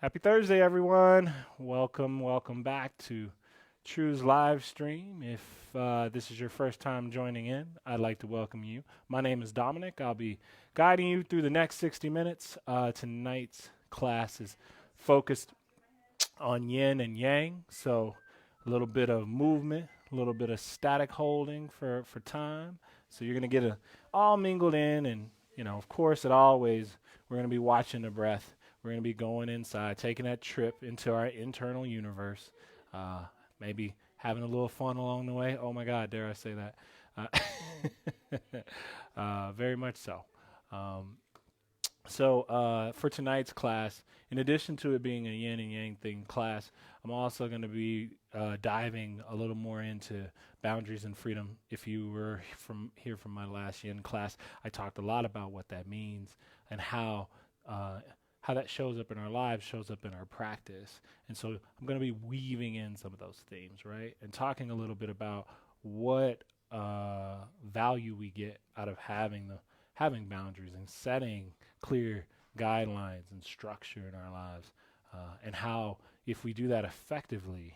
Happy Thursday, everyone. Welcome back to True's live stream. If this is your first time joining in, I'd like to welcome you. My name is Dominic. I'll be guiding you through the next 60 minutes. Tonight's class is focused on yin and yang, so a little bit of movement, a little bit of static holding for time. So you're going to get it all mingled in, and of course, we're going to be watching the breath. We're going to be going inside, taking that trip into our internal universe. Uh, Maybe having a little fun along the way. Oh my God, dare I say that? Very much so. Um, so for tonight's class, in addition to it being a yin and yang thing class, I'm also going to be diving a little more into boundaries and freedom. If you were from my last yin class, I talked a lot about what that means and how that shows up in our lives, shows up in our practice. And so I'm going to be weaving in some of those themes, right? And talking a little bit about what value we get out of having boundaries and setting clear guidelines and structure in our lives, and how if we do that effectively,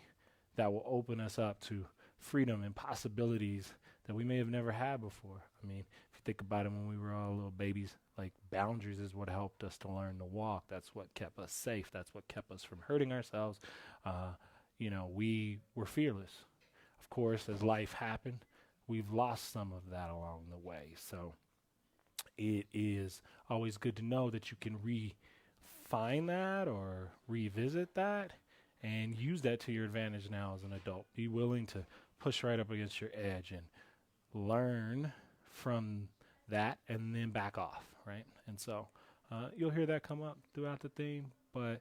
that will open us up to freedom and possibilities that we may have never had before. I mean, if you think about it, when we were all little babies, like boundaries is what helped us to learn to walk. That's what kept us safe. That's what kept us from hurting ourselves. We were fearless. Of course, as life happened, we've lost some of that along the way. So it is always good to know that you can refine that or revisit that and use that to your advantage now as an adult. Be willing to push right up against your edge and learn from that and then back off, right? And so you'll hear that come up throughout the theme. But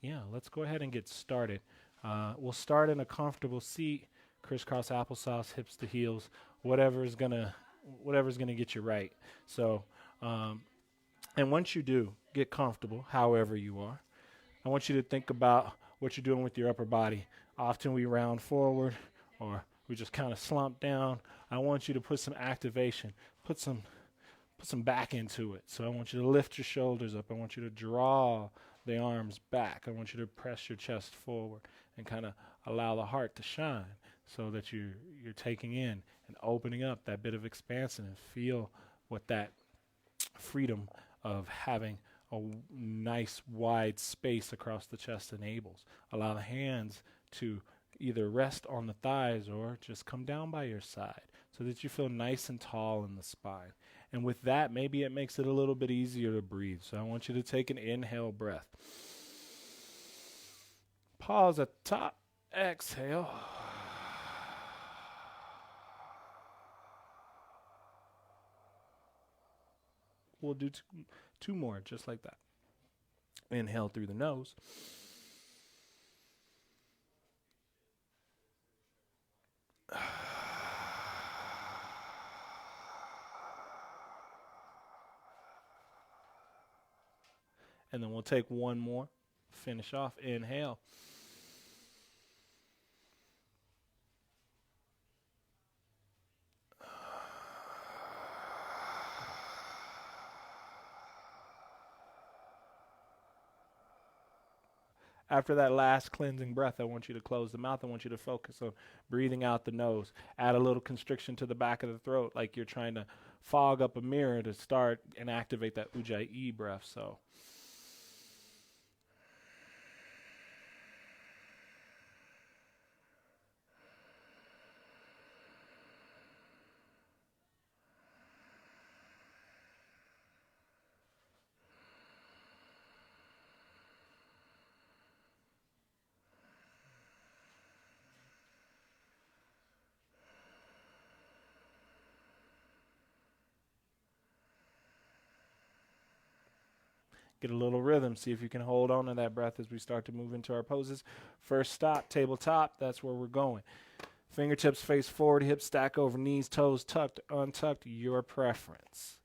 yeah, let's go ahead and get started. We'll start in a comfortable seat, crisscross applesauce, hips to heels, whatever's gonna get you right. So, and once you do get comfortable, however you are, I want you to think about what you're doing with your upper body. Often we round forward or we just kind of slump down. I want you to put some activation, put some back into it. So I want you to lift your shoulders up. I want you to draw the arms back. I want you to press your chest forward and kind of allow the heart to shine so that you're taking in and opening up that bit of expansion and feel what that freedom of having a nice wide space across the chest enables. Allow the hands to either rest on the thighs or just come down by your side so that you feel nice and tall in the spine. And with that, maybe it makes it a little bit easier to breathe. So I want you to take an inhale breath. Pause at the top. Exhale. We'll do two more just like that. Inhale through the nose. And then we'll take one more. Finish off. Inhale. After that last cleansing breath, I want you to close the mouth. I want you to focus on breathing out the nose. Add a little constriction to the back of the throat, like you're trying to fog up a mirror to start and activate that ujjayi breath. So get a little rhythm. See if you can hold on to that breath as we start to move into our poses. First stop, tabletop. That's where we're going. Fingertips face forward, hips stack over knees, toes tucked, untucked, your preference.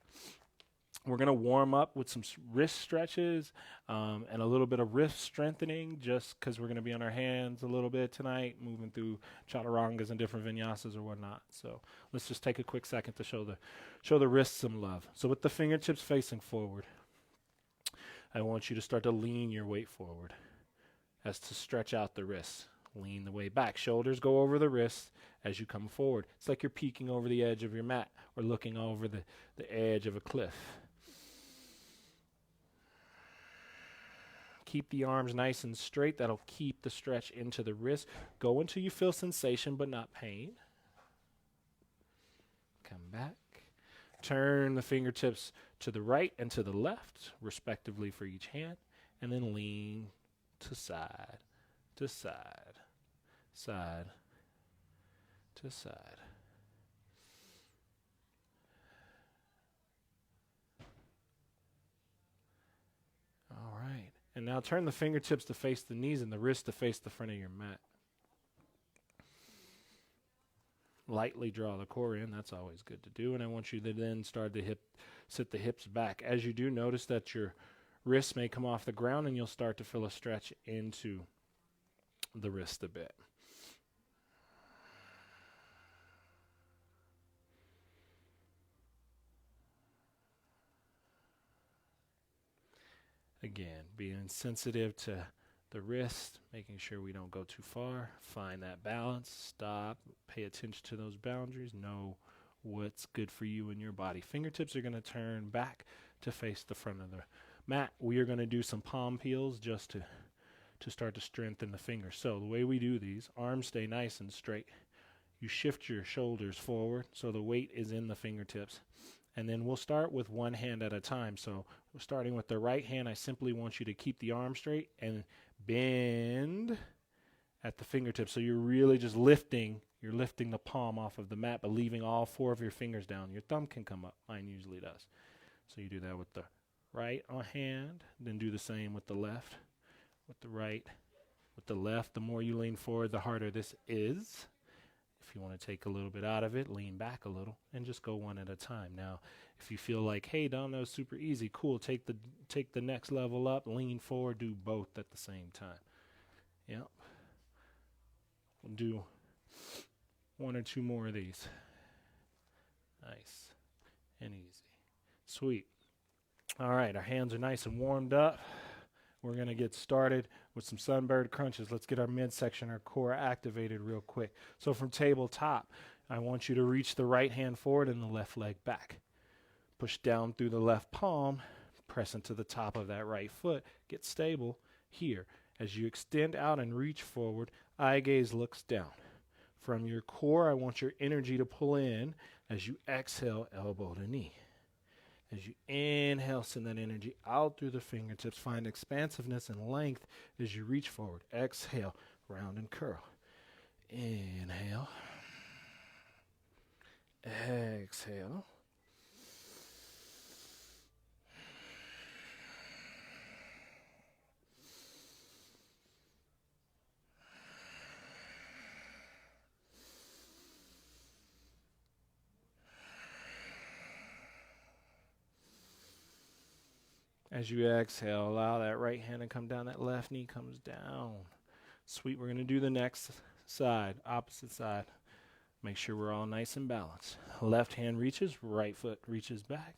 We're going to warm up with some wrist stretches and a little bit of wrist strengthening just because we're going to be on our hands a little bit tonight, moving through chaturangas and different vinyasas or whatnot. So let's just take a quick second to show the wrists some love. So with the fingertips facing forward, I want you to start to lean your weight forward as to stretch out the wrists. Lean the weight back. Shoulders go over the wrists as you come forward. It's like you're peeking over the edge of your mat or looking over the edge of a cliff. Keep the arms nice and straight. That'll keep the stretch into the wrist. Go until you feel sensation but not pain. Come back. Turn the fingertips to the right and to the left, respectively for each hand, and then lean to side, to side, side, to side. All right. And now turn the fingertips to face the knees and the wrists to face the front of your mat. Lightly draw the core in. That's always good to do. And I want you to then start to sit the hips back. As you do, notice that your wrists may come off the ground and you'll start to feel a stretch into the wrist a bit. Again, being sensitive to the wrist, making sure we don't go too far. Find that balance. Stop. Pay attention to those boundaries. Know what's good for you and your body. Fingertips are going to turn back to face the front of the mat. We are going to do some palm peels just to start to strengthen the fingers. So the way we do these, arms stay nice and straight. You shift your shoulders forward so the weight is in the fingertips. And then we'll start with one hand at a time. So we're starting with the right hand. I simply want you to keep the arm straight and bend at the fingertips. So you're really just lifting. You're lifting the palm off of the mat, but leaving all 4 of your fingers down. Your thumb can come up. Mine usually does. So you do that with the right hand. Then do the same with the left. With the right. With the left. The more you lean forward, the harder this is. If you want to take a little bit out of it, lean back a little and just go one at a time. Now, if you feel like, hey, Dom, that was super easy, cool, take the next level up, lean forward, do both at the same time. Yep. We'll do 1 or 2 more of these. Nice and easy. Sweet. All right, our hands are nice and warmed up. We're going to get started with some sunbird crunches. Let's get our midsection, our core activated real quick. So from tabletop, I want you to reach the right hand forward and the left leg back. Push down through the left palm, press into the top of that right foot. Get stable here. As you extend out and reach forward, eye gaze looks down. From your core, I want your energy to pull in. As you exhale, elbow to knee. As you inhale, send that energy out through the fingertips. Find expansiveness and length as you reach forward. Exhale, round and curl. Inhale. Exhale. As you exhale, allow that right hand to come down, that left knee comes down. Sweet, we're going to do the next side, opposite side. Make sure we're all nice and balanced. Left hand reaches, right foot reaches back.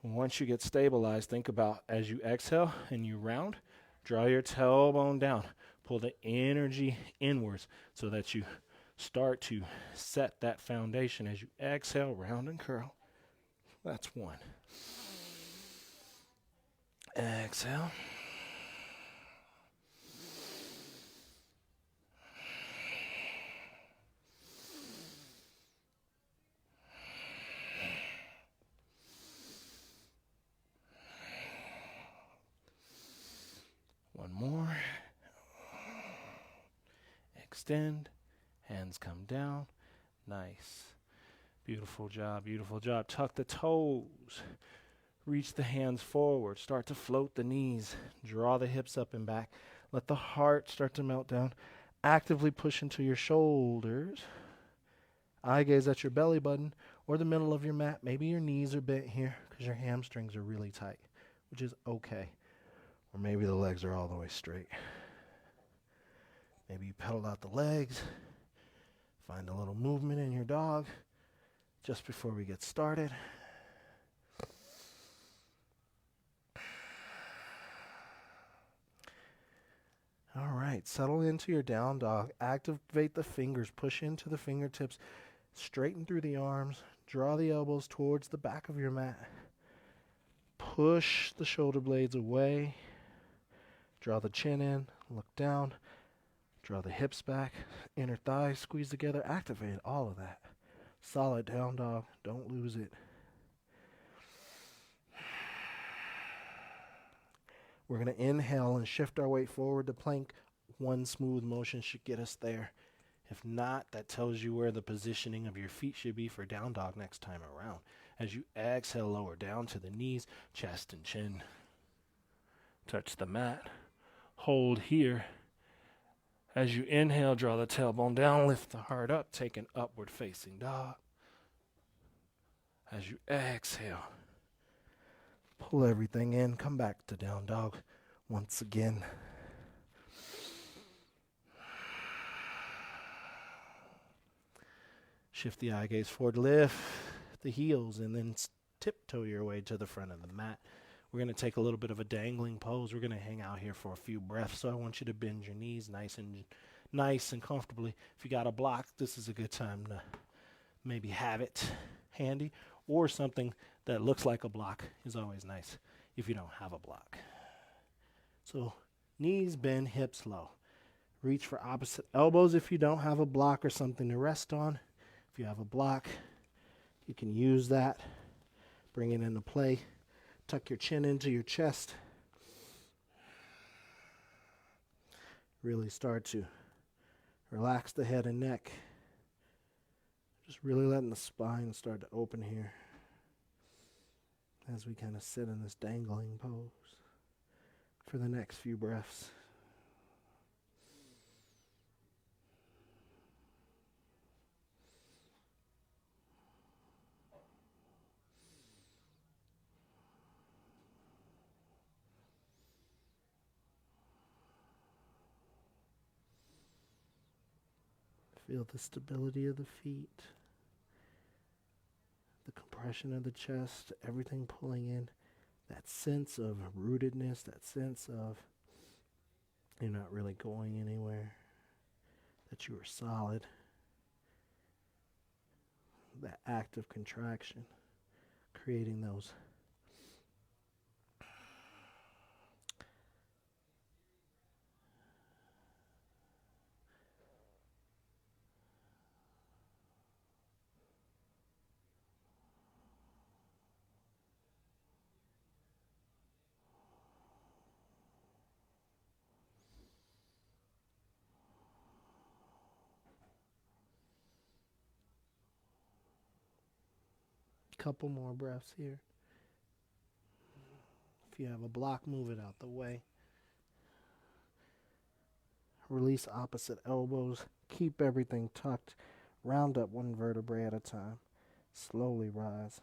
Once you get stabilized, think about as you exhale and you round, draw your tailbone down. Pull the energy inwards so that you start to set that foundation. As you exhale, round and curl. That's 1. Exhale. One more. Extend. Hands come down. Nice. Beautiful job, beautiful job. Tuck the toes. Reach the hands forward. Start to float the knees. Draw the hips up and back. Let the heart start to melt down. Actively push into your shoulders. Eye gaze at your belly button or the middle of your mat. Maybe your knees are bent here because your hamstrings are really tight, which is okay. Or maybe the legs are all the way straight. Maybe you pedal out the legs. Find a little movement in your dog just before we get started. right, settle into your down dog. Activate the fingers. Push into the fingertips. Straighten through the arms. Draw the elbows towards the back of your mat. Push the shoulder blades away. Draw the chin in. Look down. Draw the hips back. Inner thighs squeeze together. Activate all of that. Solid down dog. Don't lose it. We're going to inhale and shift our weight forward to plank. One smooth motion should get us there. If not, that tells you where the positioning of your feet should be for down dog next time around. As you exhale, lower down to the knees, chest and chin. Touch the mat. Hold here. As you inhale, draw the tailbone down, lift the heart up, take an upward facing dog. As you exhale, pull everything in, come back to down dog once again. Shift the eye gaze forward, lift the heels, and then tiptoe your way to the front of the mat. We're going to take a little bit of a dangling pose. We're going to hang out here for a few breaths, so I want you to bend your knees nice and comfortably. If you got a block, this is a good time to maybe have it handy, or something that looks like a block is always nice if you don't have a block. So knees bend, hips low. Reach for opposite elbows if you don't have a block or something to rest on. If you have a block, you can use that. Bring it into play. Tuck your chin into your chest. Really start to relax the head and neck. Just really letting the spine start to open here as we kind of sit in this dangling pose for the next few breaths. Feel the stability of the feet, the compression of the chest, everything pulling in, that sense of rootedness, that sense of you're not really going anywhere, that you are solid, that active contraction, creating those couple more breaths here. If you have a block, move it out the way. Release opposite elbows. Keep everything tucked. Round up one vertebrae at a time. Slowly rise.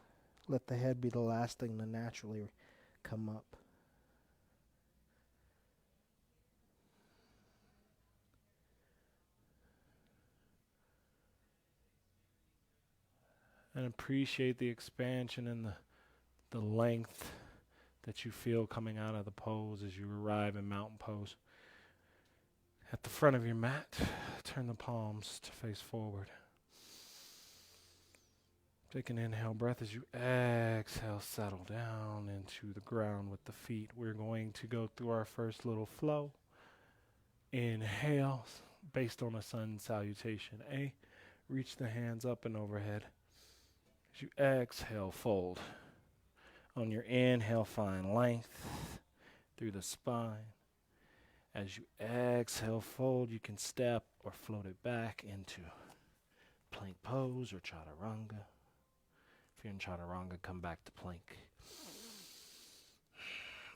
Let the head be the last thing to naturally come up. And appreciate the expansion and the length that you feel coming out of the pose as you arrive in mountain pose. At the front of your mat, turn the palms to face forward. Take an inhale breath as you exhale, settle down into the ground with the feet. We're going to go through our first little flow. Inhale, based on a sun salutation. A, reach the hands up and overhead. As you exhale, fold. On your inhale, find length through the spine. As you exhale, fold, you can step or float it back into plank pose or chaturanga. If you're in chaturanga, come back to plank.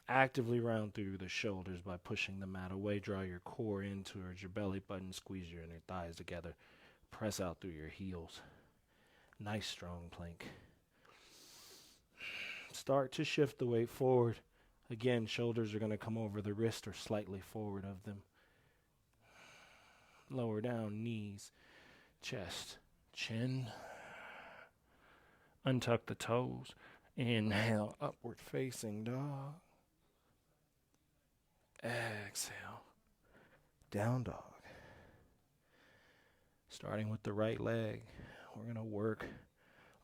Actively round through the shoulders by pushing the mat away. Draw your core in towards your belly button. Squeeze your inner thighs together. Press out through your heels. Nice strong plank. Start to shift the weight forward. Again, shoulders are going to come over the wrist or slightly forward of them. Lower down, knees, chest, chin. Untuck the toes. Inhale, upward facing dog. Exhale. Down dog. Starting with the right leg, we're going to work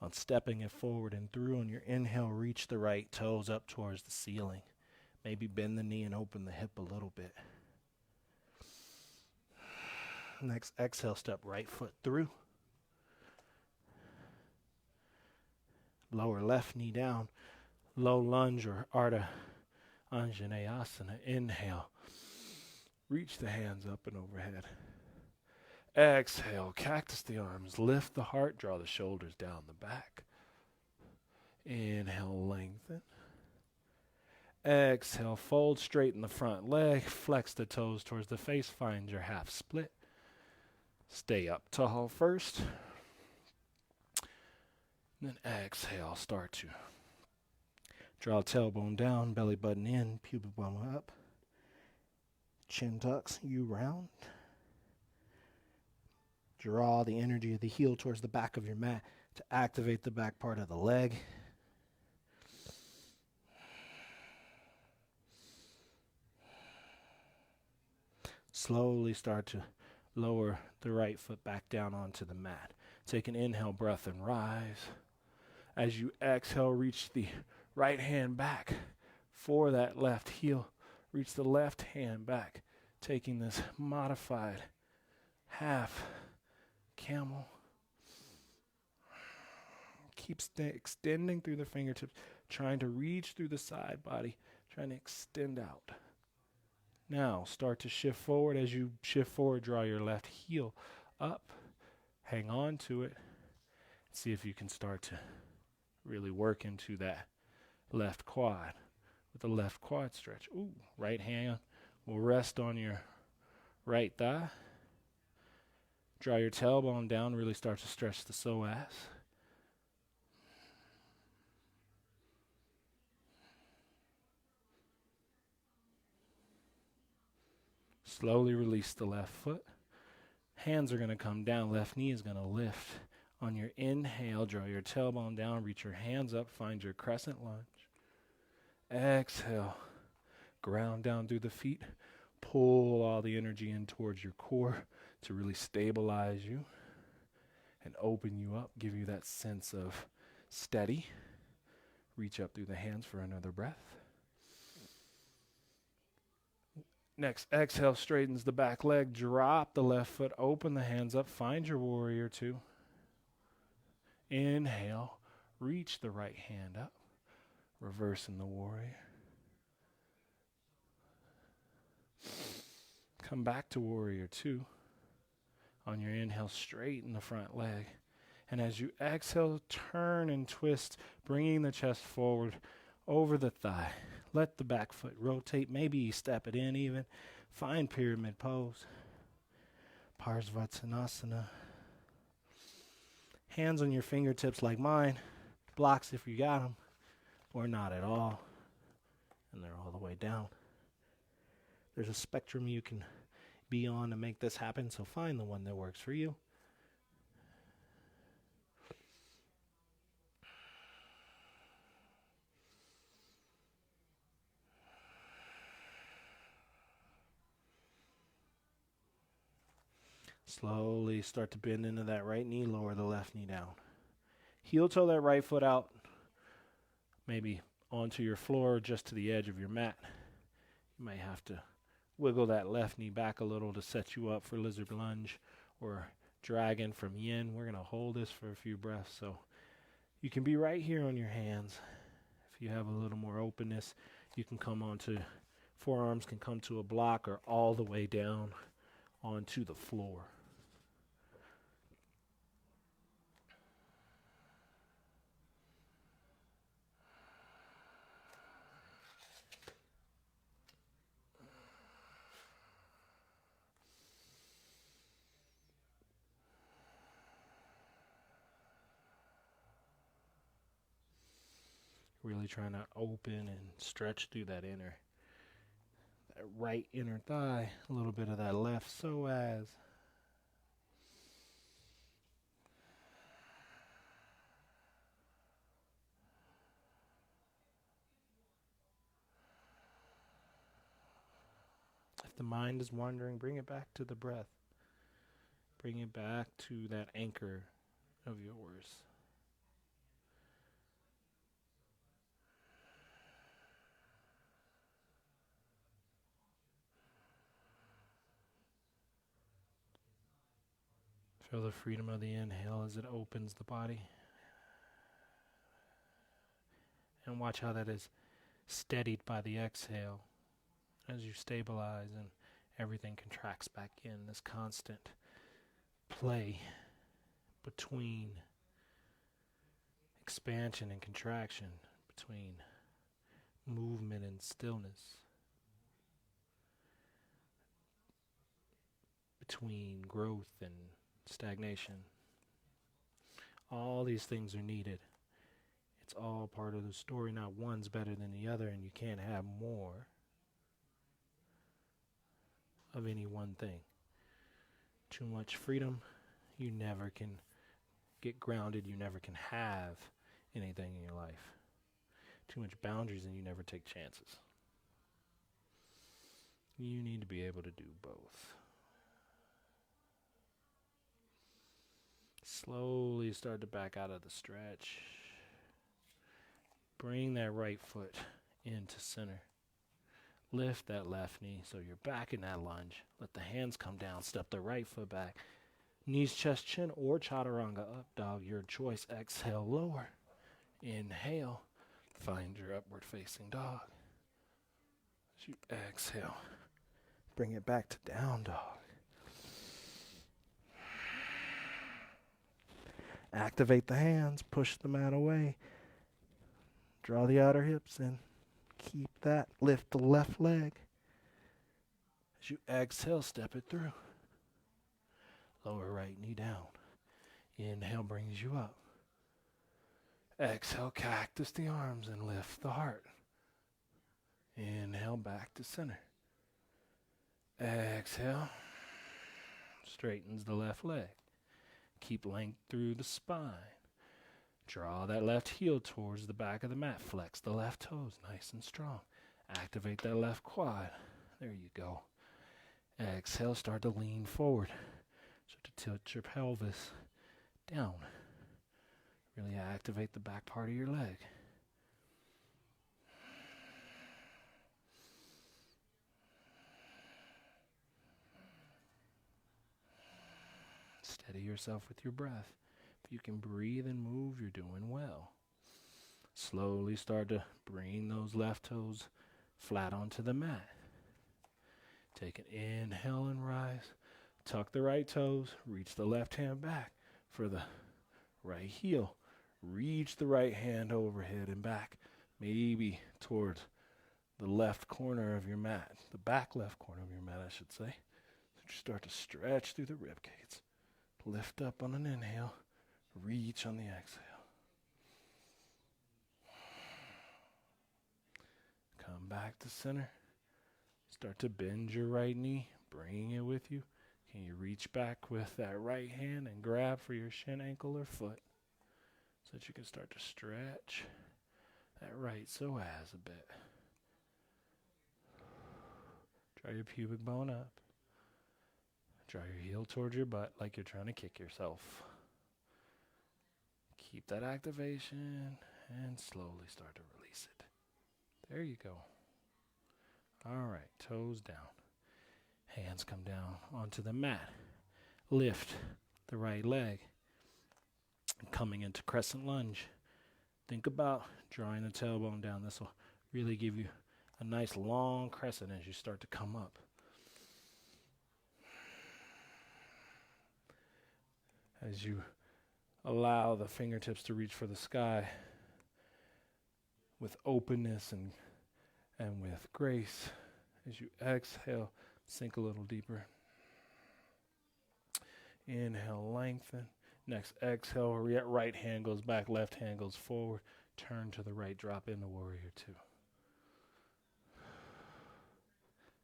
on stepping it forward and through. On your inhale, reach the right toes up towards the ceiling. Maybe bend the knee and open the hip a little bit. Next, exhale, step right foot through. Lower left knee down. Low lunge or Ardha Anjaneyasana. Inhale. Reach the hands up and overhead. Exhale, cactus the arms. Lift the heart, draw the shoulders down the back. Inhale, lengthen. Exhale, fold, straighten the front leg. Flex the toes towards the face. Find your half split. Stay up tall first. Then exhale, start to draw tailbone down, belly button in, pubic bone up. Chin tucks, you round. Draw the energy of the heel towards the back of your mat to activate the back part of the leg. Slowly start to lower the right foot back down onto the mat. Take an inhale breath and rise. As you exhale, reach the right hand back for that left heel. Reach the left hand back, taking this modified half camel. Keep extending through the fingertips, trying to reach through the side body, trying to extend out. Now start to shift forward. As you shift forward, draw your left heel up. Hang on to it. See if you can start to really work into that left quad with the left quad stretch. Ooh, right hand will rest on your right thigh. Draw your tailbone down, really start to stretch the psoas. Slowly release the left foot. Hands are going to come down. Left knee is going to lift. On your inhale, draw your tailbone down. Reach your hands up. Find your crescent lunge. Exhale. Ground down through the feet. Pull all the energy in towards your core to really stabilize you and open you up. Give you that sense of steady. Reach up through the hands for another breath. Next, exhale, straightens the back leg. Drop the left foot, open the hands up. Find your warrior two. Inhale, reach the right hand up. Reversing the warrior. Come back to warrior two. On your inhale, straighten the front leg. And as you exhale, turn and twist, bringing the chest forward over the thigh. Let the back foot rotate. Maybe you step it in even. Find pyramid pose. Parsvatsanasana. Hands on your fingertips like mine. Blocks if you got them. Or not at all. And they're all the way down. There's a spectrum you can be on to make this happen, so find the one that works for you. Slowly start to bend into that right knee, lower the left knee down. Heel toe that right foot out, maybe onto your floor or just to the edge of your mat. You may have to wiggle that left knee back a little to set you up for lizard lunge or dragon from yin. We're going to hold this for a few breaths. So you can be right here on your hands. If you have a little more openness, you can come onto, forearms can come to a block or all the way down onto the floor. Really trying to open and stretch through that right inner thigh, a little bit of that left psoas. If the mind is wandering, bring it back to the breath. Bring it back to that anchor of yours. Feel the freedom of the inhale as it opens the body. And watch how that is steadied by the exhale as you stabilize and everything contracts back in. This constant play between expansion and contraction, between movement and stillness, between growth and stagnation. All these things are needed. It's all part of the story. Not one's better than the other, and you can't have more of any one thing. Too much freedom, you never can get grounded, you never can have anything in your life. Too much boundaries and you never take chances. You need to be able to do both. Slowly start to back out of the stretch. Bring that right foot into center. Lift that left knee so you're back in that lunge. Let the hands come down. Step the right foot back. Knees, chest, chin, or chaturanga up dog. Your choice. Exhale, lower. Inhale. Find your upward facing dog. As you exhale, bring it back to down dog. Activate the hands. Push the mat away. Draw the outer hips in. Keep that. Lift the left leg. As you exhale, step it through. Lower right knee down. Inhale brings you up. Exhale, cactus the arms and lift the heart. Inhale back to center. Exhale. Straightens the left leg. Keep length through the spine. Draw that left heel towards the back of the mat. Flex the left toes nice and strong. Activate that left quad. There you go. Exhale, start to lean forward. Start to tilt your pelvis down. Really activate the back part of your leg. Steady yourself with your breath. If you can breathe and move, you're doing well. Slowly start to bring those left toes flat onto the mat. Take an inhale and rise. Tuck the right toes. Reach the left hand back for the right heel. Reach the right hand overhead and back. Maybe towards the left corner of your mat. The back left corner of your mat, I should say. So you start to stretch through the rib cage. Lift up on an inhale. Reach on the exhale. Come back to center. Start to bend your right knee. Bring it with you. Can you reach back with that right hand and grab for your shin, ankle, or foot so that you can start to stretch that right psoas a bit. Draw your pubic bone up. Draw your heel towards your butt like you're trying to kick yourself. Keep that activation and slowly start to release it. There you go. All right, toes down. Hands come down onto the mat. Lift the right leg. Coming into crescent lunge. Think about drawing the tailbone down. This will really give you a nice long crescent as you start to come up. As you allow the fingertips to reach for the sky with openness and with grace. As you exhale, sink a little deeper. Inhale, lengthen. Next exhale, right hand goes back, left hand goes forward. Turn to the right, drop into warrior two.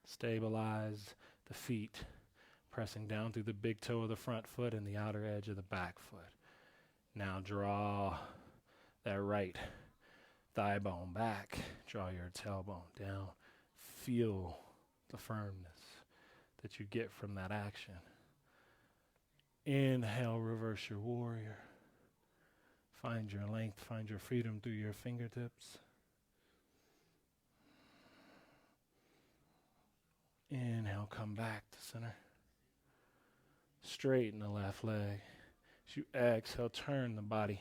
Stabilize the feet, pressing down through the big toe of the front foot and the outer edge of the back foot. Now draw that right thigh bone back. Draw your tailbone down. Feel the firmness. that you get from that action. Inhale, reverse your warrior. Find your length, find your freedom through your fingertips. Inhale, come back to center. Straighten the left leg. As you exhale, turn the body.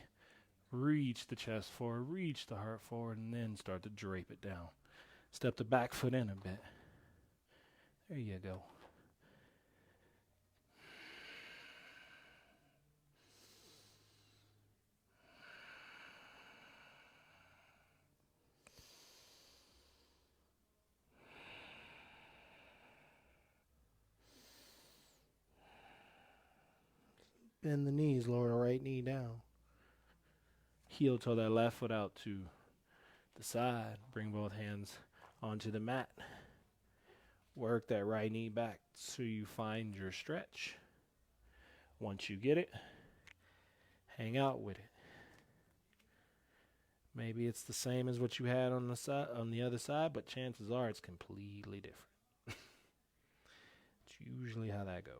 Reach the chest forward, reach the heart forward, and then start to drape it down. Step the back foot in a bit. There you go. Bend the knees, lower the right knee down. Heel toe that left foot out to the side. Bring both hands onto the mat. Work that right knee back so you find your stretch. Once you get it, hang out with it. Maybe it's the same as what you had on the other side, but chances are it's completely different. It's usually how that goes.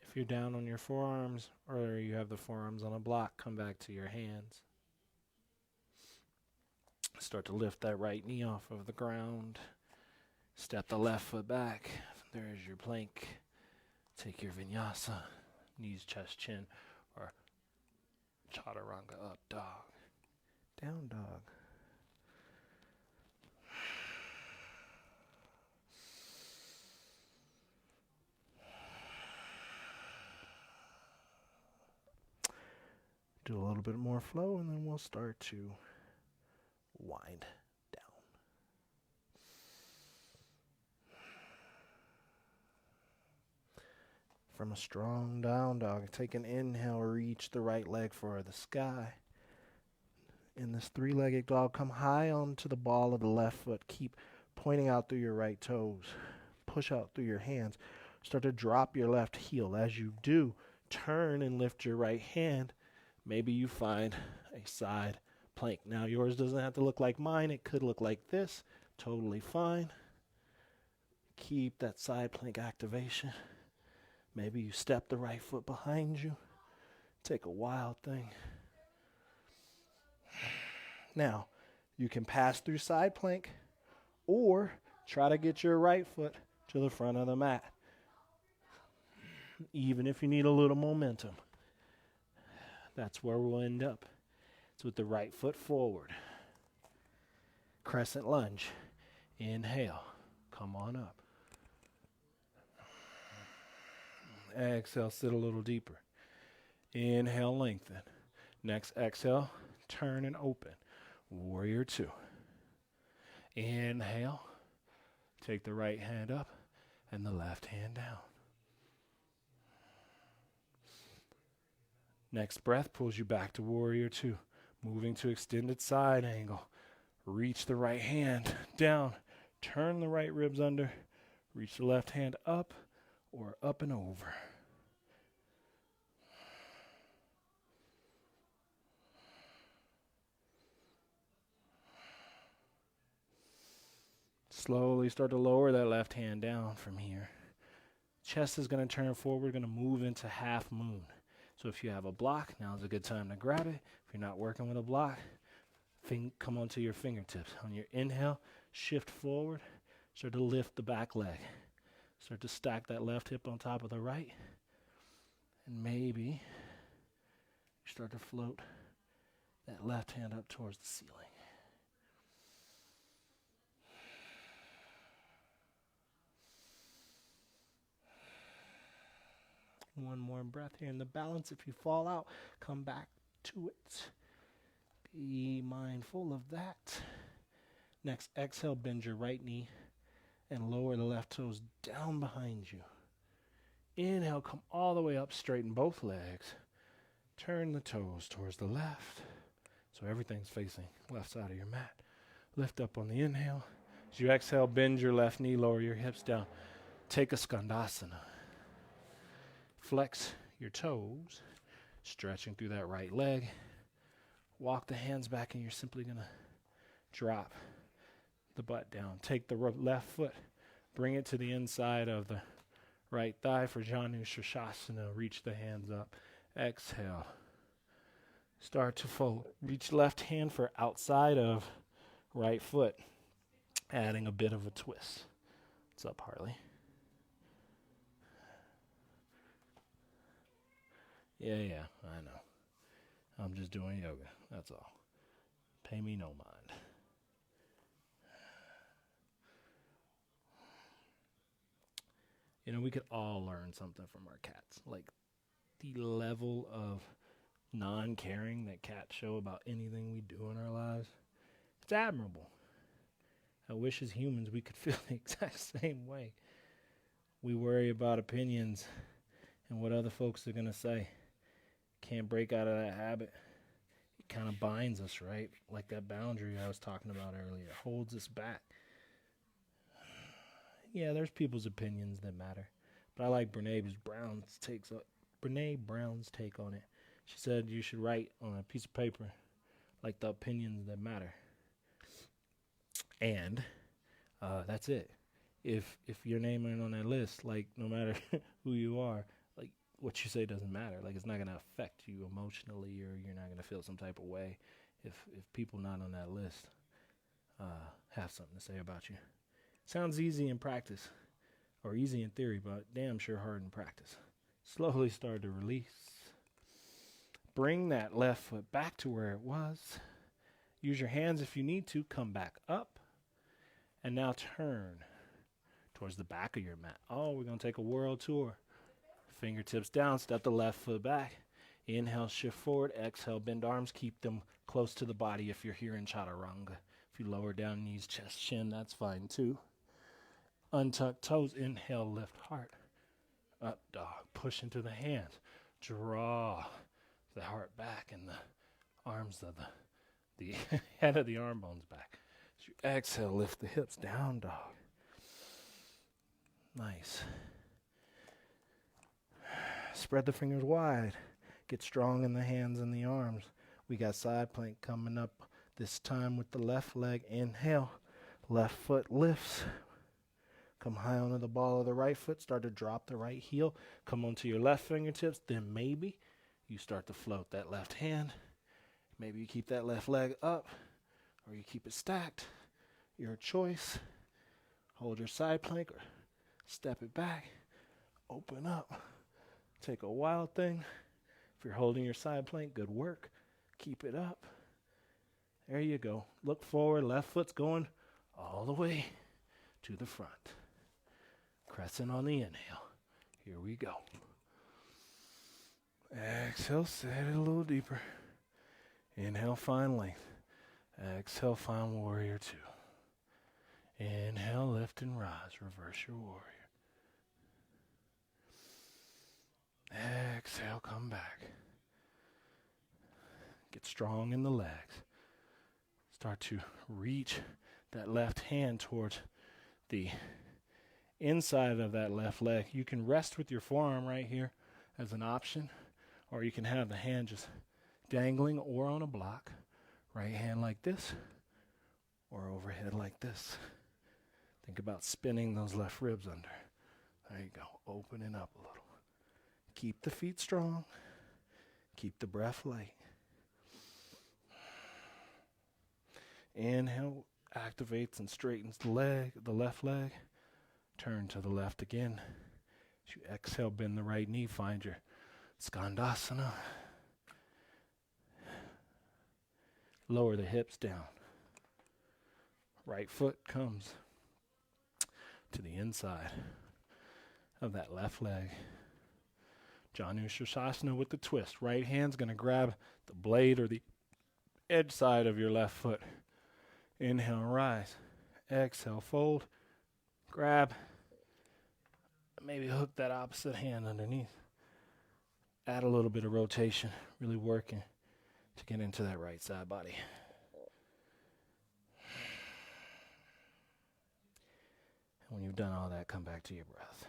If you're down on your forearms or you have the forearms on a block, come back to your hands. Start to lift that right knee off of the ground. Step the left foot back. There's your plank. Take your vinyasa. Knees, chest, chin, or chaturanga, up dog. Down dog. Do a little bit more flow, and then we'll start to wind down. From a strong down dog, take an inhale, reach the right leg for the sky. In this three-legged dog, come high onto the ball of the left foot. Keep pointing out through your right toes. Push out through your hands. Start to drop your left heel. As you do, turn and lift your right hand. Maybe you find a side plank. Now, yours doesn't have to look like mine. It could look like this. Totally fine. Keep that side plank activation. Maybe you step the right foot behind you. Take a wild thing. Now, you can pass through side plank or try to get your right foot to the front of the mat, even if you need a little momentum. That's where we'll end up. It's with the right foot forward. Crescent lunge. Inhale. Come on up. Exhale, sit a little deeper. Inhale, lengthen. Next exhale, turn and open. Warrior two. Inhale. Take the right hand up and the left hand down. Next breath pulls you back to warrior two. Moving to extended side angle. Reach the right hand down. Turn the right ribs under. Reach the left hand up or up and over. Slowly start to lower that left hand down from here. Chest is going to turn forward. We're going to move into half moon. So if you have a block, now's a good time to grab it. If you're not working with a block, come onto your fingertips. On your inhale, shift forward, start to lift the back leg. Start to stack that left hip on top of the right. And maybe you start to float that left hand up towards the ceiling. One more breath here in the balance. If you fall out, come back to it. Be mindful of that. Next, exhale, bend your right knee and lower the left toes down behind you. Inhale, come all the way up, straighten both legs. Turn the toes towards the left. So everything's facing left side of your mat. Lift up on the inhale. As you exhale, bend your left knee, lower your hips down. Take a skandasana. Flex your toes, stretching through that right leg. Walk the hands back, and you're simply going to drop the butt down. Take the left foot, bring it to the inside of the right thigh for Janu Shirshasana. Reach the hands up. Exhale. Start to fold. Reach left hand for outside of right foot, adding a bit of a twist. What's up, Harley? Yeah, I know. I'm just doing yoga, that's all. Pay me no mind. You know, we could all learn something from our cats. Like, the level of non-caring that cats show about anything we do in our lives, it's admirable. I wish as humans we could feel the exact same way. We worry about opinions and what other folks are going to say. Can't break out of that habit. It kind of binds us, right? Like that boundary I was talking about earlier. It holds us back. Yeah, there's people's opinions that matter. But I like Brene Brown's take on it. She said you should write on a piece of paper like the opinions that matter. And that's it. If your name ain't on that list, like no matter who you are, like what you say doesn't matter. Like it's not gonna affect you emotionally, or you're not gonna feel some type of way if people not on that list have something to say about you. Sounds easy in practice, or easy in theory, but damn sure hard in practice. Slowly start to release. Bring that left foot back to where it was. Use your hands if you need to. Come back up. And now turn towards the back of your mat. Oh, we're going to take a world tour. Fingertips down. Step the left foot back. Inhale, shift forward. Exhale, bend arms. Keep them close to the body if you're here in chaturanga. If you lower down knees, chest, chin, that's fine too. Untuck toes. Inhale, lift heart. Up dog. Push into the hands. Draw the heart back and the arms of the head of the arm bones back. As you exhale, lift the hips down dog. Nice. Spread the fingers wide. Get strong in the hands and the arms. We got side plank coming up this time with the left leg. Inhale. Left foot lifts. Come high onto the ball of the right foot. Start to drop the right heel. Come onto your left fingertips. Then maybe you start to float that left hand. Maybe you keep that left leg up, or you keep it stacked. Your choice. Hold your side plank or step it back. Open up. Take a wild thing. If you're holding your side plank, good work. Keep it up. There you go. Look forward. Left foot's going all the way to the front. Crescent on the inhale. Here we go. Exhale, set it a little deeper. Inhale, find length. Exhale, find warrior two. Inhale, lift and rise. Reverse your warrior. Exhale, come back. Get strong in the legs. Start to reach that left hand towards the inside of that left leg. You can rest with your forearm right here as an option, or you can have the hand just dangling or on a block. Right hand like this, or overhead like this. Think about spinning those left ribs under. There you go, opening up a little. Keep the feet strong. Keep the breath light. Inhale, activates and straightens the left leg. Turn to the left again. As you exhale, bend the right knee, find your Skandasana. Lower the hips down. Right foot comes to the inside of that left leg. Janu Shirshasana with the twist. Right hand's going to grab the blade or the edge side of your left foot. Inhale, rise. Exhale, fold. Grab. Maybe hook that opposite hand underneath. Add a little bit of rotation. Really working to get into that right side body. And when you've done all that, come back to your breath.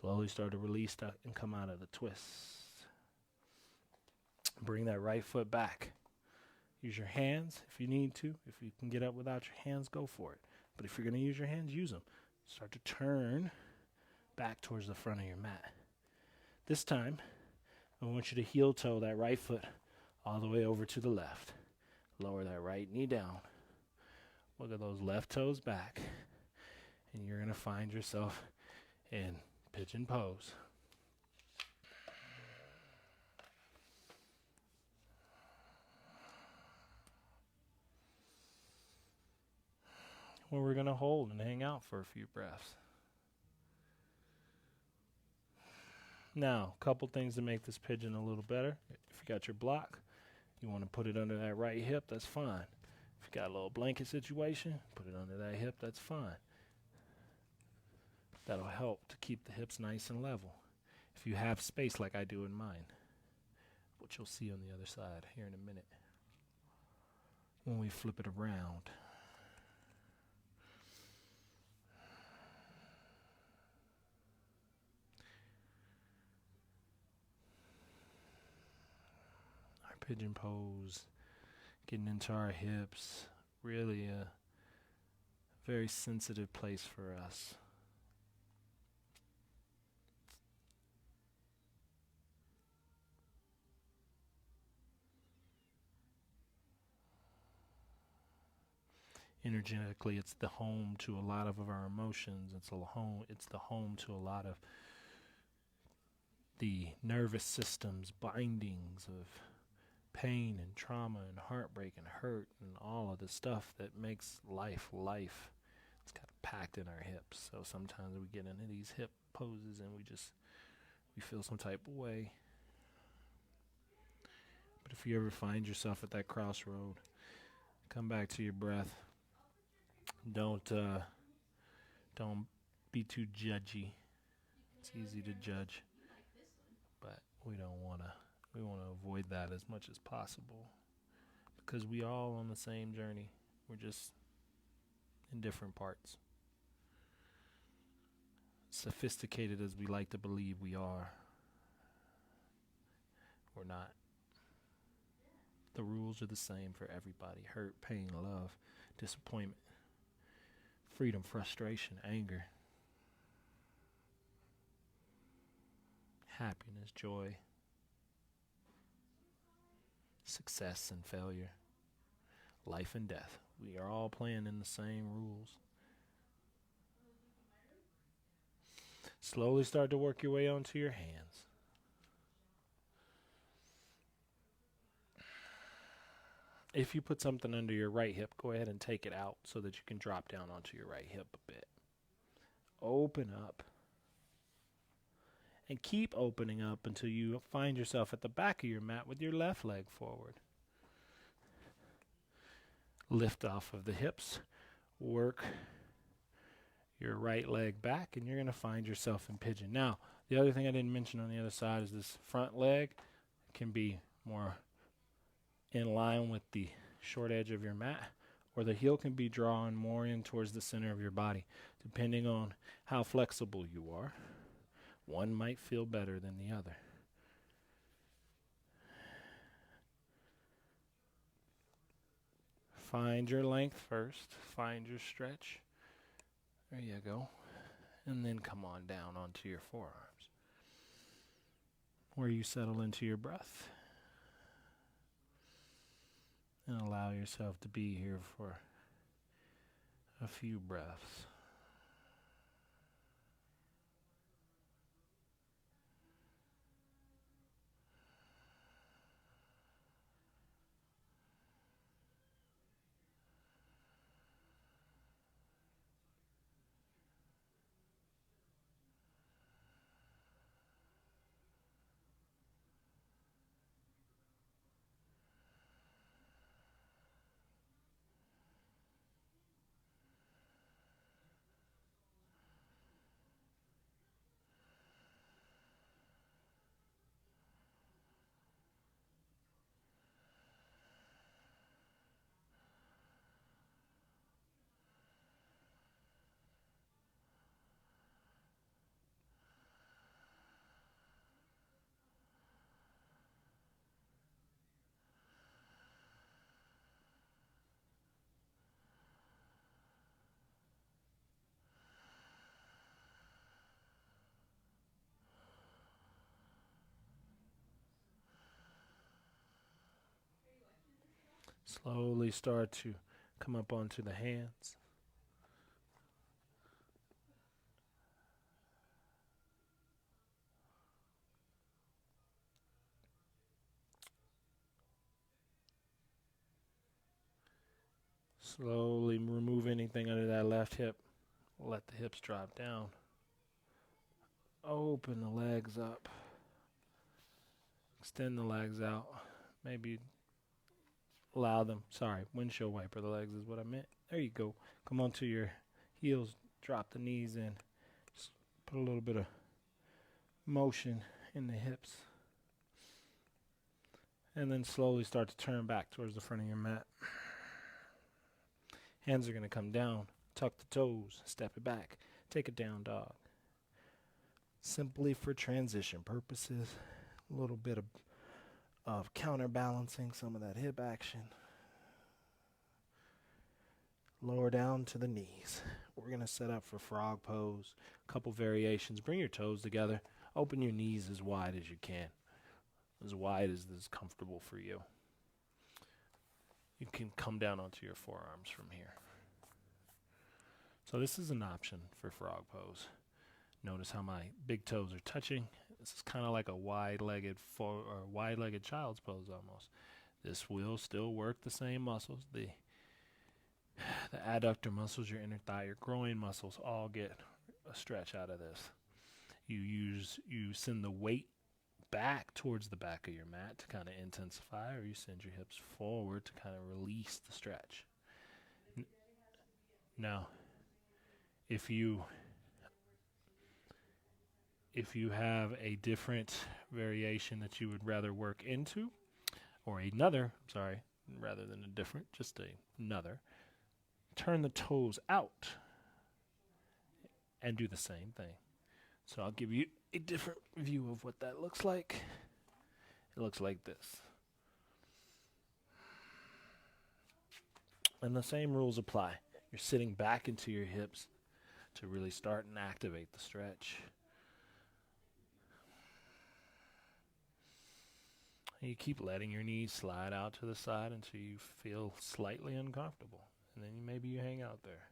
Slowly start to release that and come out of the twist. Bring that right foot back. Use your hands if you need to. If you can get up without your hands, go for it. But if you're going to use your hands, use them. Start to turn back towards the front of your mat. This time, I want you to heel toe that right foot all the way over to the left. Lower that right knee down. Wiggle those left toes back. And you're going to find yourself in pigeon pose. Where we're going to hold and hang out for a few breaths. Now, a couple things to make this pigeon a little better. If you got your block, you want to put it under that right hip, that's fine. If you got a little blanket situation, put it under that hip, that's fine. That'll help to keep the hips nice and level. If you have space like I do in mine, which you'll see on the other side here in a minute when we flip it around. Our pigeon pose, getting into our hips, really a very sensitive place for us. Energetically, it's the home to a lot of our emotions. It's the home to a lot of the nervous system's bindings of pain and trauma and heartbreak and hurt and all of the stuff that makes life. It's kind of packed in our hips. So sometimes we get into these hip poses and we feel some type of way. But if you ever find yourself at that crossroad, come back to your breath. Don't be too judgy. It's easy to judge, but we want to avoid that as much as possible because we all on the same journey. We're just in different parts. Sophisticated as we like to believe we are, we're not. The rules are the same for everybody. Hurt, pain, love, disappointment, freedom, frustration, anger, happiness, joy, success and failure, life and death. We are all playing in the same rules. Slowly start to work your way onto your hands. If you put something under your right hip, go ahead and take it out so that you can drop down onto your right hip a bit. Open up. And keep opening up until you find yourself at the back of your mat with your left leg forward. lift off of the hips, work your right leg back, and you're going to find yourself in pigeon. Now, the other thing I didn't mention on the other side is this front leg can be more in line with the short edge of your mat, or the heel can be drawn more in towards the center of your body. Depending on how flexible you are, one might feel better than the other. Find your length first, find your stretch. There you go. And then come on down onto your forearms, where you settle into your breath. And allow yourself to be here for a few breaths. Slowly start to come up onto the hands. Slowly remove anything under that left hip. Let the hips drop down. Open the legs up. Extend the legs out. Maybe allow them. Sorry, windshield wiper the legs is what I meant. There you go. Come onto your heels. Drop the knees in. Just put a little bit of motion in the hips. And then slowly start to turn back towards the front of your mat. Hands are going to come down. Tuck the toes. Step it back. Take a down dog. Simply for transition purposes. A little bit of counterbalancing some of that hip action. Lower down to the knees. We're going to set up for frog pose. A couple variations. Bring your toes together. Open your knees as wide as you can. As wide as is comfortable for you. You can come down onto your forearms from here. So this is an option for frog pose. Notice how my big toes are touching. This is kind of like a wide-legged child's pose almost. This will still work the same muscles. The adductor muscles, your inner thigh, your groin muscles all get a stretch out of this. You send the weight back towards the back of your mat to kind of intensify, or you send your hips forward to kind of release the stretch. Now, if you have a different variation that you would rather work into, or rather than a different, just another, turn the toes out and do the same thing. So I'll give you a different view of what that looks like. It looks like this. And the same rules apply. You're sitting back into your hips to really start and activate the stretch. And you keep letting your knees slide out to the side until you feel slightly uncomfortable. And then maybe you hang out there.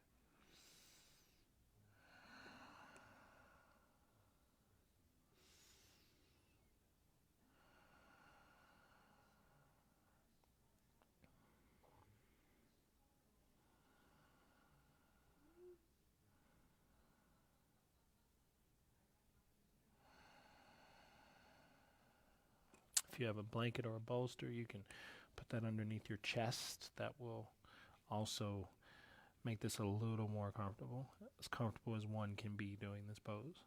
If you have a blanket or a bolster, you can put that underneath your chest. That will also make this a little more comfortable as one can be doing this pose.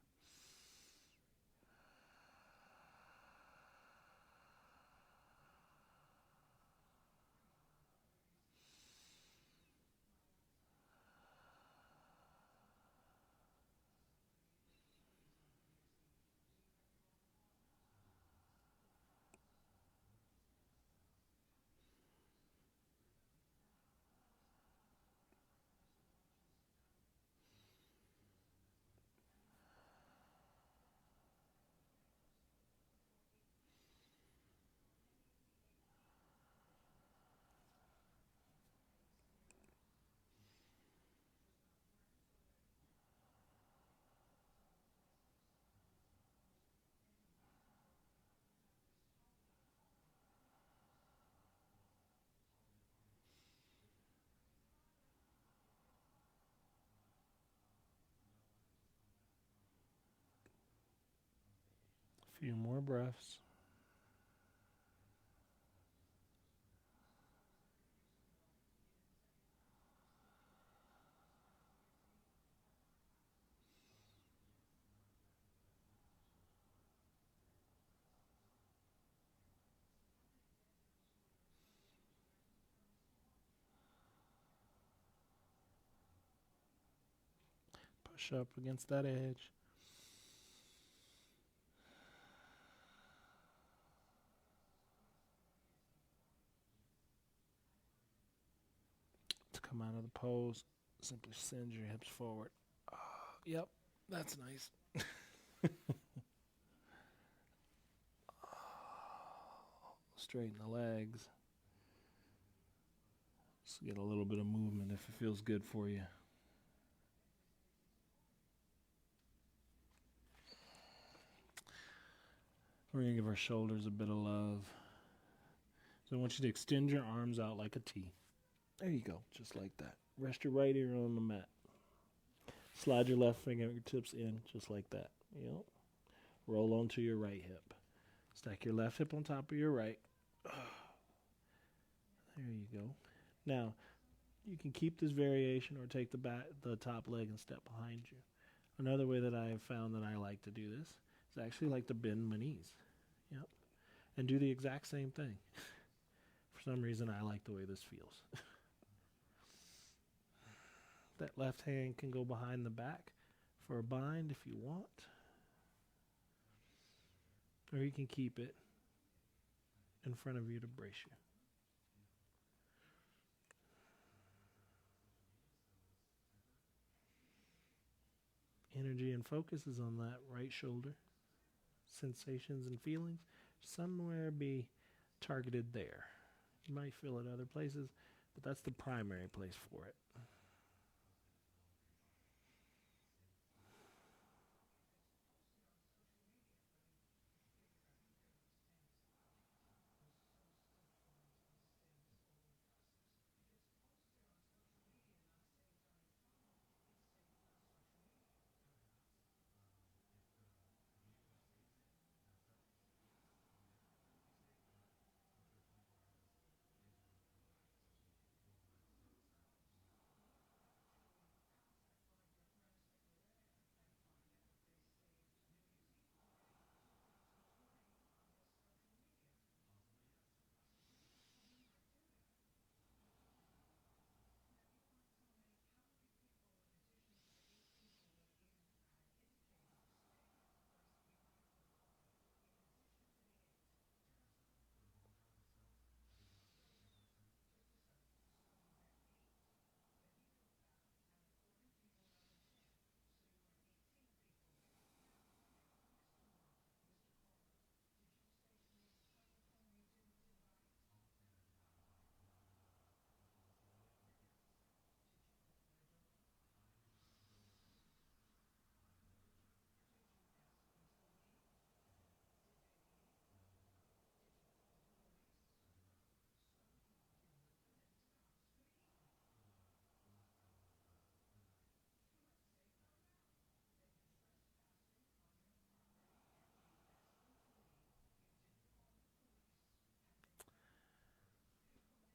A few more breaths. Push up against that edge. To come out of the pose, simply send your hips forward. Yep, that's nice. Straighten the legs. Just get a little bit of movement if it feels good for you. We're going to give our shoulders a bit of love. So I want you to extend your arms out like a T. There you go, just like that. Rest your right ear on the mat. Slide your left fingertips in, just like that. Yep. Roll onto your right hip. Stack your left hip on top of your right. There you go. Now, you can keep this variation or take the top leg and step behind you. Another way that I have found that I like to do this is actually like to bend my knees. Yep. And do the exact same thing. For some reason, I like the way this feels. That left hand can go behind the back for a bind if you want. Or you can keep it in front of you to brace you. Energy and focus is on that right shoulder. Sensations and feelings somewhere be targeted there. You might feel it other places, but that's the primary place for it.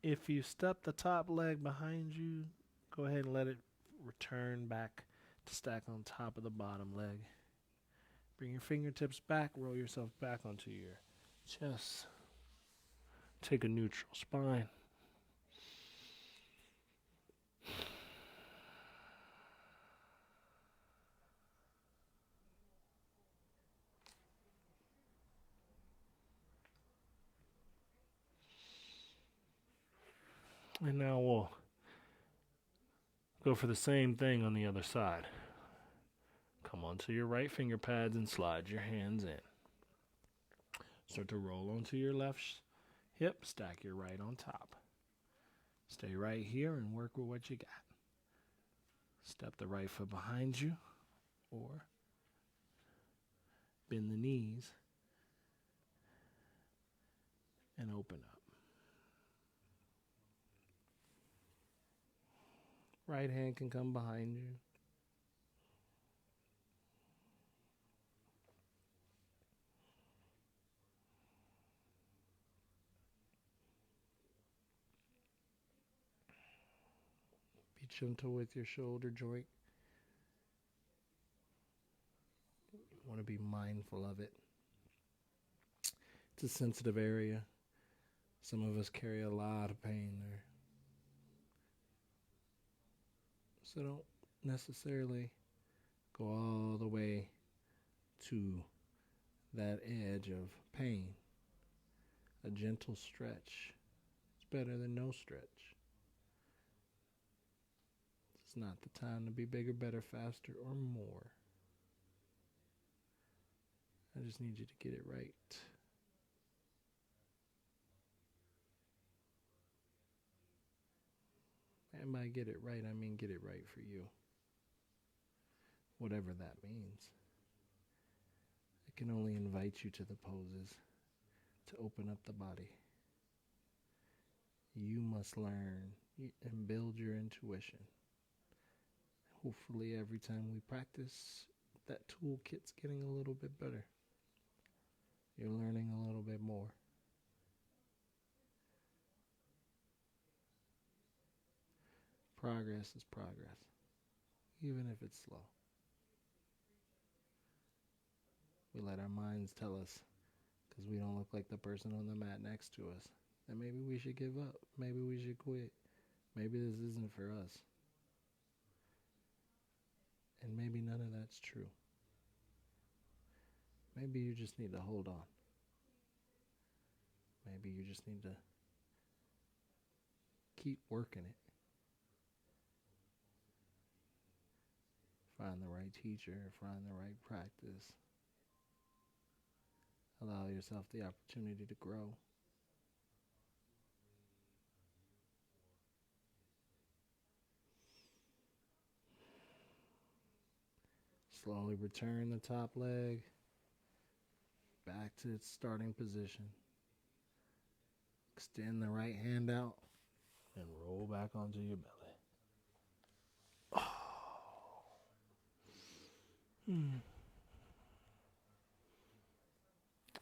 If you step the top leg behind you, go ahead and let it return back to stack on top of the bottom leg. Bring your fingertips back, roll yourself back onto your chest. Take a neutral spine. And now we'll go for the same thing on the other side. Come onto your right finger pads and slide your hands in. Start to roll onto your left hip, stack your right on top. Stay right here and work with what you got. Step the right foot behind you or bend the knees and open up. Right hand can come behind you. Be gentle with your shoulder joint. You want to be mindful of it. It's a sensitive area. Some of us carry a lot of pain there. So don't necessarily go all the way to that edge of pain. A gentle stretch is better than no stretch. It's not the time to be bigger, better, faster, or more. I just need you to get it right. And by get it right, I mean get it right for you. Whatever that means. I can only invite you to the poses to open up the body. You must learn and build your intuition. Hopefully every time we practice, that toolkit's getting a little bit better. You're learning a little bit more. Progress is progress, even if it's slow. We let our minds tell us, because we don't look like the person on the mat next to us, that maybe we should give up, maybe we should quit, maybe this isn't for us. And maybe none of that's true. Maybe you just need to hold on. Maybe you just need to keep working it. Find the right teacher, find the right practice. Allow yourself the opportunity to grow. Slowly return the top leg back to its starting position. Extend the right hand out and roll back onto your belly.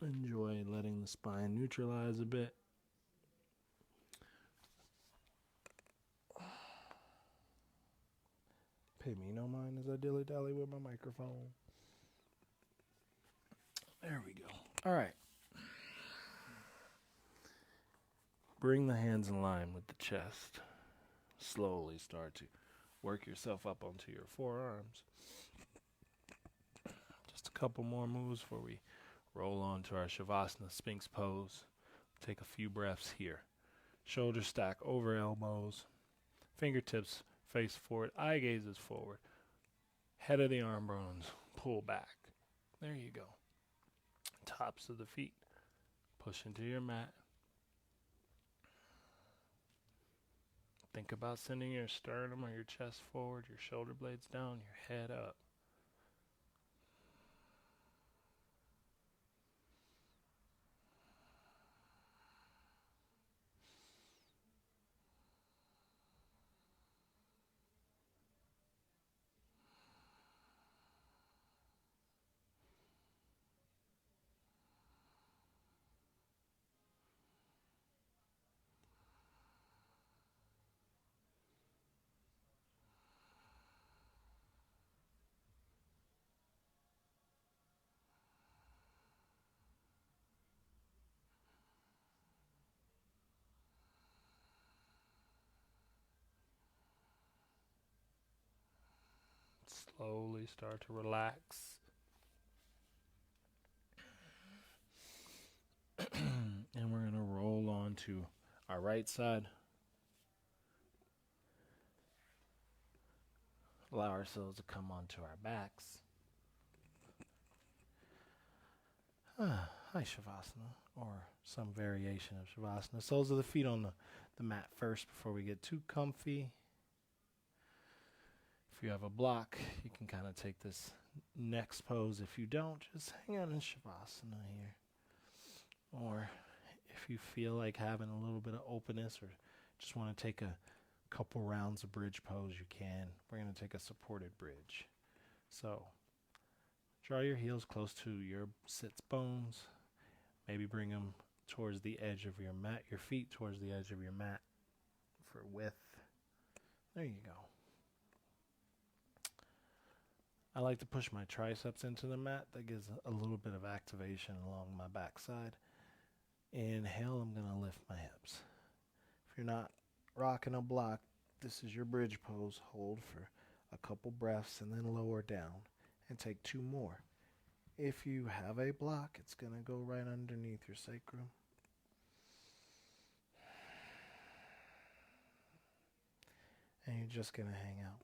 Enjoy letting the spine neutralize a bit. Pay me no mind as I dilly-dally with my microphone. There we go. All right. Bring the hands in line with the chest. Slowly start to work yourself up onto your forearms. Just a couple more moves before we roll on to our Shavasana Sphinx pose. Take a few breaths here. Shoulders stack over elbows. Fingertips face forward. Eye gaze is forward. Head of the arm bones pull back. There you go. Tops of the feet. Push into your mat. Think about sending your sternum or your chest forward, your shoulder blades down, your head up. slowly start to relax. And we're going to roll on to our right side. Allow ourselves to come onto our backs. Hi Shavasana, or some variation of Shavasana. Soles of the feet on the mat first before we get too comfy. If you have a block, you can kind of take this next pose. If you don't, just hang out in Shavasana here. Or if you feel like having a little bit of openness or just want to take a couple rounds of bridge pose, you can. We're going to take a supported bridge. So draw your heels close to your sits bones. Maybe bring them towards the edge of your mat, your feet towards the edge of your mat for width. There you go. I like to push my triceps into the mat. That gives a little bit of activation along my backside. Inhale, I'm going to lift my hips. If you're not rocking a block, this is your bridge pose. Hold for a couple breaths and then lower down and take 2 more. If you have a block, it's going to go right underneath your sacrum. And you're just going to hang out.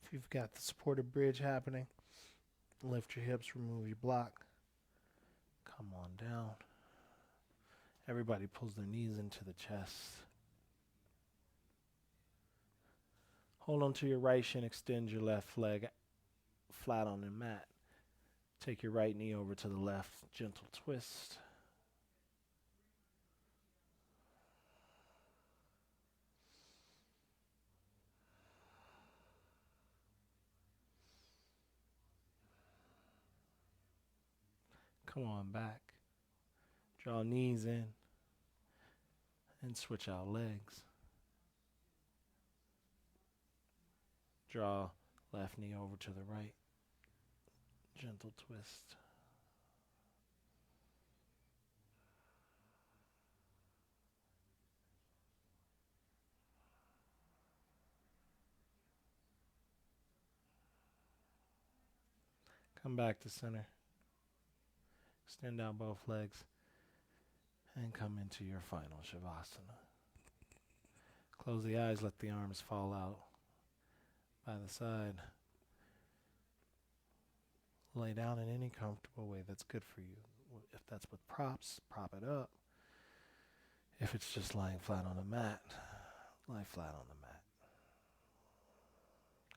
If you've got the supported bridge happening, lift your hips, remove your block. Come on down. Everybody pulls their knees into the chest. Hold on to your right shin, extend your left leg flat on the mat. Take your right knee over to the left, gentle twist. Come on back. Draw knees in and switch out legs. Draw left knee over to the right. Gentle twist. Come back to center. Extend out both legs and come into your final Shavasana. Close the eyes, let the arms fall out by the side. Lay down in any comfortable way that's good for you. If that's with props, prop it up. If it's just lying flat on the mat, lie flat on the mat.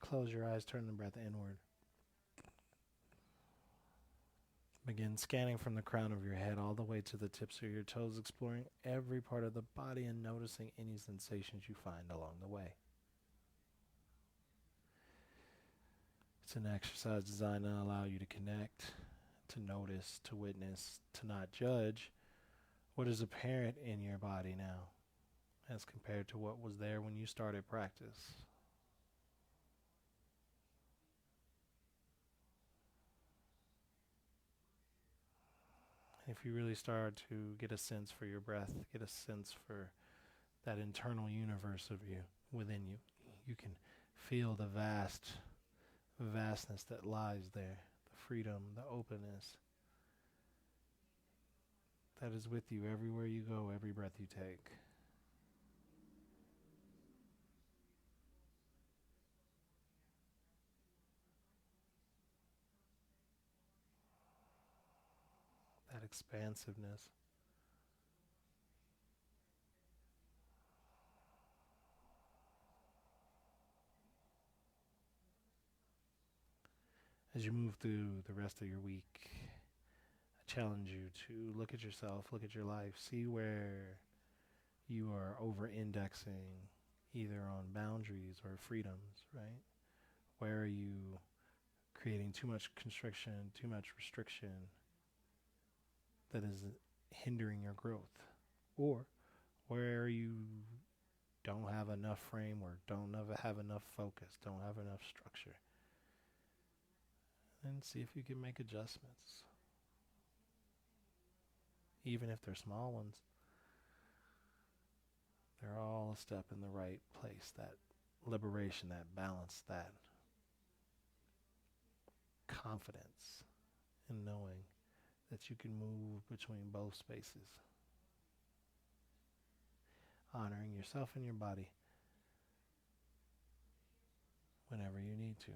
Close your eyes, turn the breath inward. Begin scanning from the crown of your head all the way to the tips of your toes, exploring every part of the body and noticing any sensations you find along the way. It's an exercise designed to allow you to connect, to notice, to witness, to not judge what is apparent in your body now as compared to what was there when you started practice. If you really start to get a sense for your breath, get a sense for that internal universe of you, within you, you can feel the vast vastness that lies there, the freedom, the openness that is with you everywhere you go, every breath you take. That expansiveness. As you move through the rest of your week, I challenge you to look at yourself, look at your life, see where you are over indexing either on boundaries or freedoms, right? Where are you creating too much constriction, too much restriction that is hindering your growth? Or where you don't have enough framework, don't have enough focus, don't have enough structure. And see if you can make adjustments, even if they're small ones. They're all a step in the right place. That liberation, that balance, that confidence in knowing that you can move between both spaces, honoring yourself and your body whenever you need to.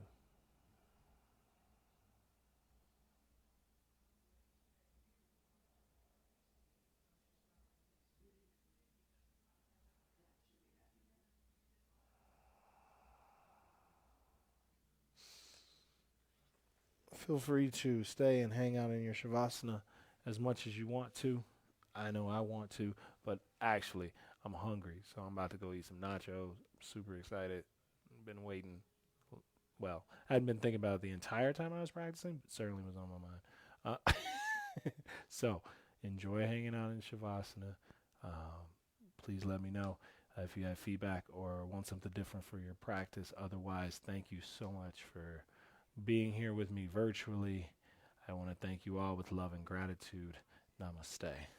Feel free to stay and hang out in your Shavasana as much as you want to. I know I want to, but actually, I'm hungry, so I'm about to go eat some nachos. Super excited. Been waiting. Well, I hadn't been thinking about it the entire time I was practicing, but certainly was on my mind. So, enjoy hanging out in Shavasana. Please let me know if you have feedback or want something different for your practice. Otherwise, thank you so much for being here with me virtually. I want to thank you all with love and gratitude. Namaste.